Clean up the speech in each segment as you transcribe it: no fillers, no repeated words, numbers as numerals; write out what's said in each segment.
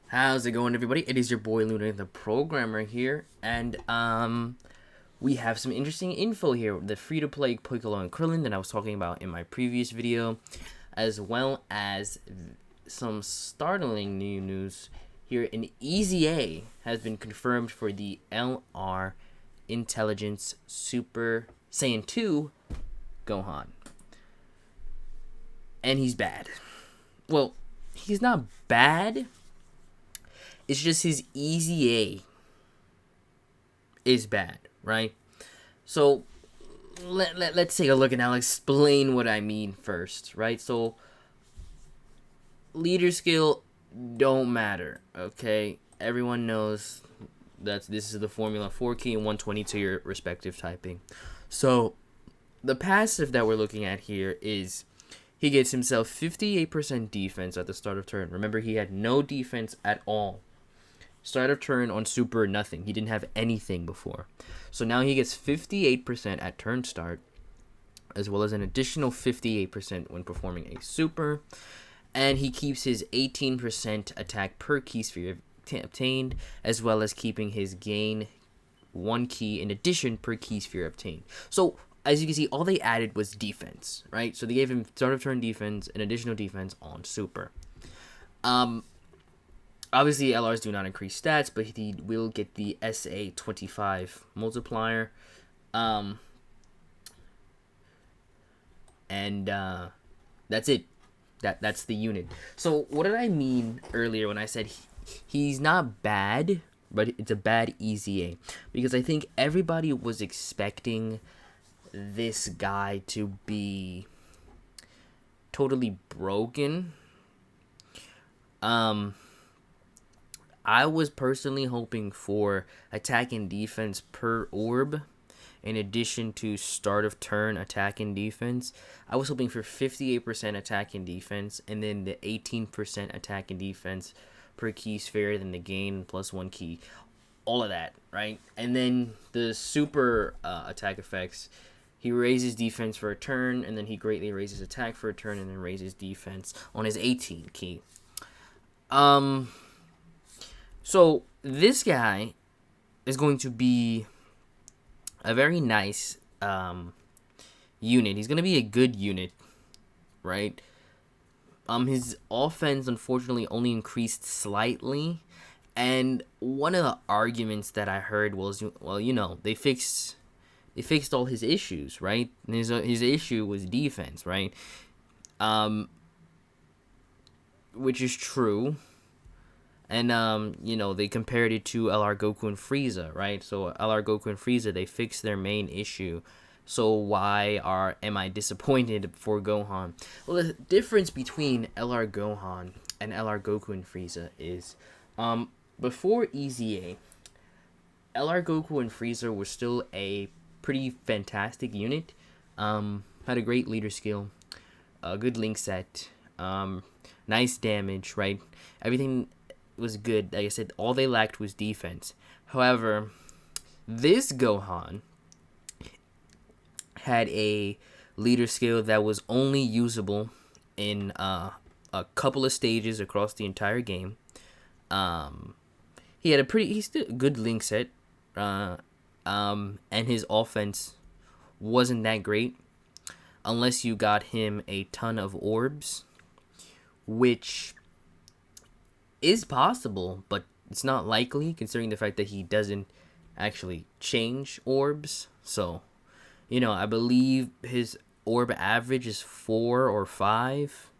How's it going, everybody? It is your boy Luna, the programmer here, and we have some interesting info here. The free-to-play Piccolo and Krillin that I was talking about in my previous video, as well as some startling new news here. An EZA has been confirmed for the LR Intelligence Super Saiyan 2 Gohan, and he's bad. Well, he's not bad. It's just his EZA is bad, right? So let's take a look and I'll explain what I mean first, right? So leader skill don't matter, okay? Everyone knows that this is the formula 4 key and 120 to your respective typing. So the passive that we're looking at here is he gets himself 58% defense at the start of turn. Remember, he had no defense at all. Start of turn on Super, nothing. He didn't have anything before. So now he gets 58% at turn start, as well as an additional 58% when performing a Super. And he keeps his 18% attack per key sphere obtained, as well as keeping his gain 1 key in addition per key sphere obtained. So as you can see, all they added was defense, right? So they gave him start of turn defense and additional defense on Super. Obviously, LRs do not increase stats, but he will get the SA25 multiplier. And that's it. That's the unit. So what did I mean earlier when I said he's not bad, but it's a bad EZA? Because I think everybody was expecting this guy to be totally broken. I was personally hoping for attack and defense per orb, in addition to start of turn attack and defense. I was hoping for 58% attack and defense, and then the 18% attack and defense per key sphere, then the gain plus 1 key. All of that, right? And then the super attack effects, he raises defense for a turn, and then he greatly raises attack for a turn, and then raises defense on his 18 key. So this guy is going to be a very nice unit. He's going to be a good unit, right? His offense unfortunately only increased slightly, and one of the arguments that I heard was, well, you know, they fixed all his issues, right? And his issue was defense, right? Which is true. And, you know, they compared it to LR Goku and Frieza, right? So LR Goku and Frieza, they fixed their main issue. So why am I disappointed for Gohan? Well, the difference between LR Gohan and LR Goku and Frieza is, before EZA, LR Goku and Frieza were still a pretty fantastic unit. Had a great leader skill, a good link set, nice damage, right? Everything was good. Like I said, all they lacked was defense. However, this Gohan had a leader skill that was only usable in a couple of stages across the entire game. He had he's still a good link set, and his offense wasn't that great unless you got him a ton of orbs, which is possible, but it's not likely considering the fact that he doesn't actually change orbs. So, you know, I believe his orb average is 4 or 5,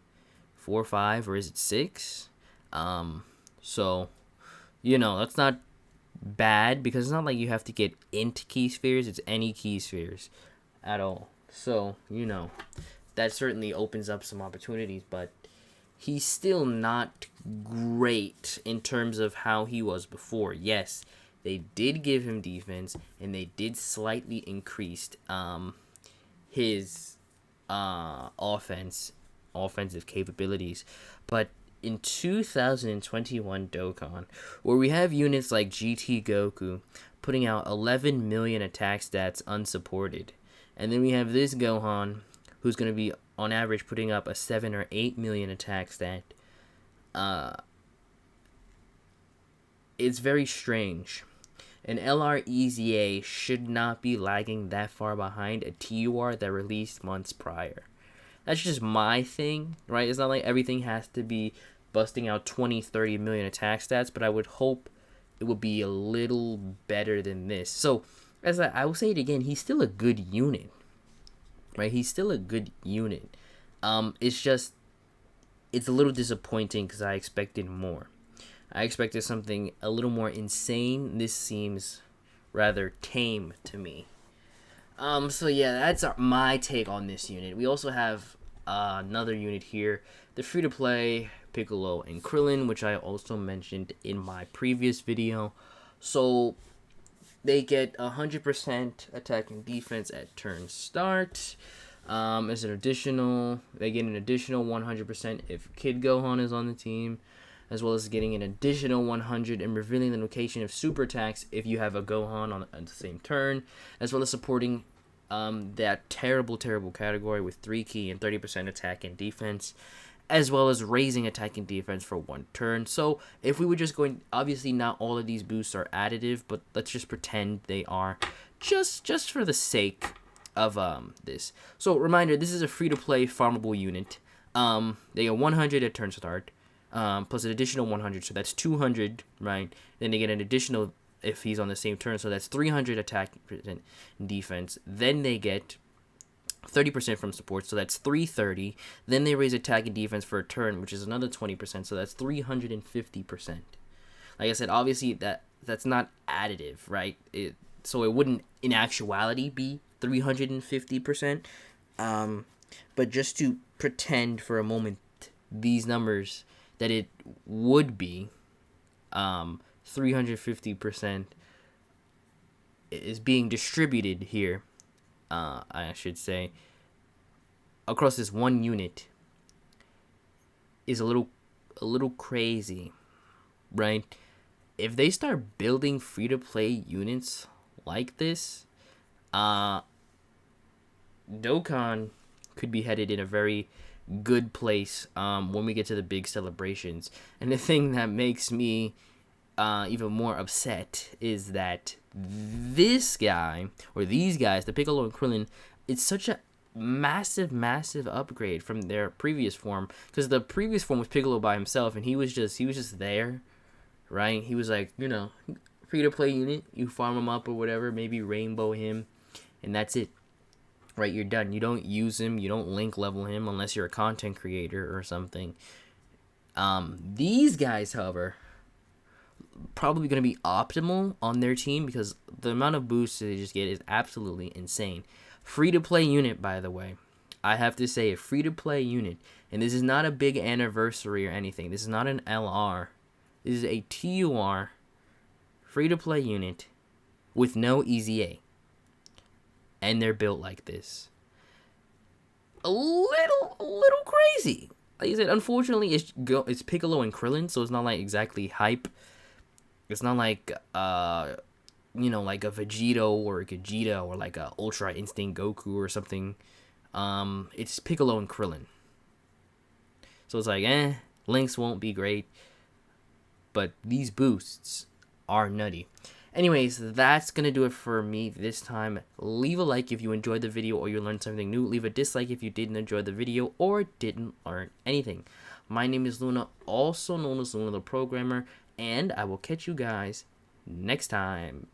or is it 6? So, you know, that's not bad because it's not like you have to get INT key spheres. It's any key spheres at all. So, you know, that certainly opens up some opportunities, but he's still not great in terms of how he was before. Yes, they did give him defense, and they did slightly increase his offensive capabilities. But in 2021 Dokkan, where we have units like GT Goku putting out 11 million attack stats unsupported, and then we have this Gohan who's going to be on average putting up a 7 or 8 million attack stat, it's very strange. An LR EZA should not be lagging that far behind a TUR that released months prior. That's just my thing, right? It's not like everything has to be busting out 20, 30 million attack stats, but I would hope it would be a little better than this. So, as I will say it again, he's still a good unit, right? He's still a good unit. It's just, it's a little disappointing because I expected more. I expected something a little more insane. This seems rather tame to me. So yeah, that's my take on this unit. We also have another unit here, the free-to-play Piccolo and Krillin, which I also mentioned in my previous video. So they get 100% attack and defense at turn start. As an additional, they get an additional 100% if Kid Gohan is on the team, as well as getting an additional 100 and revealing the location of super attacks if you have a Gohan on the same turn, as well as supporting that terrible category with 3 key and 30% attack and defense, as well as raising attack and defense for 1 turn. So if we were just going, obviously not all of these boosts are additive, but let's just pretend they are, just for the sake of this. So reminder, this is a free-to-play farmable unit. They get 100 at turn start, plus an additional 100, so that's 200, right? Then they get an additional if he's on the same turn, so that's 300 attack and defense. Then they get 30% from support, so that's 330. Then they raise attack and defense for a turn, which is another 20%, so that's 350%. Like I said, obviously that's not additive, right? So it wouldn't in actuality be 350%. But just to pretend for a moment these numbers that it would be 350% is being distributed here, I should say, across this one unit is a little crazy, right? If they start building free-to-play units like this, Dokkan could be headed in a very good place when we get to the big celebrations. And the thing that makes me even more upset is that this guy, or these guys, the Piccolo and Krillin, it's such a massive upgrade from their previous form, because the previous form was Piccolo by himself, and he was just there, right? He was like, free to play unit, you farm him up or whatever, maybe rainbow him, and that's it, right? You're done. You don't use him, you don't link level him unless you're a content creator or something. These guys, however, probably going to be optimal on their team because the amount of boosts they just get is absolutely insane. Free to play unit, by the way. I have to say, a free to play unit, and this is not a big anniversary or anything. This is not an LR. This is a TUR free to play unit with no EZA, and they're built like this. A little crazy. Like I said, unfortunately, it's Piccolo and Krillin, so it's not like exactly hype. It's not like like a Vegito or a Gogeta or like a Ultra Instinct Goku or something. It's Piccolo and Krillin. So it's like, links won't be great, but these boosts are nutty. Anyways, that's going to do it for me this time. Leave a like if you enjoyed the video or you learned something new. Leave a dislike if you didn't enjoy the video or didn't learn anything. My name is Luna, also known as Luna the Programmer, and I will catch you guys next time.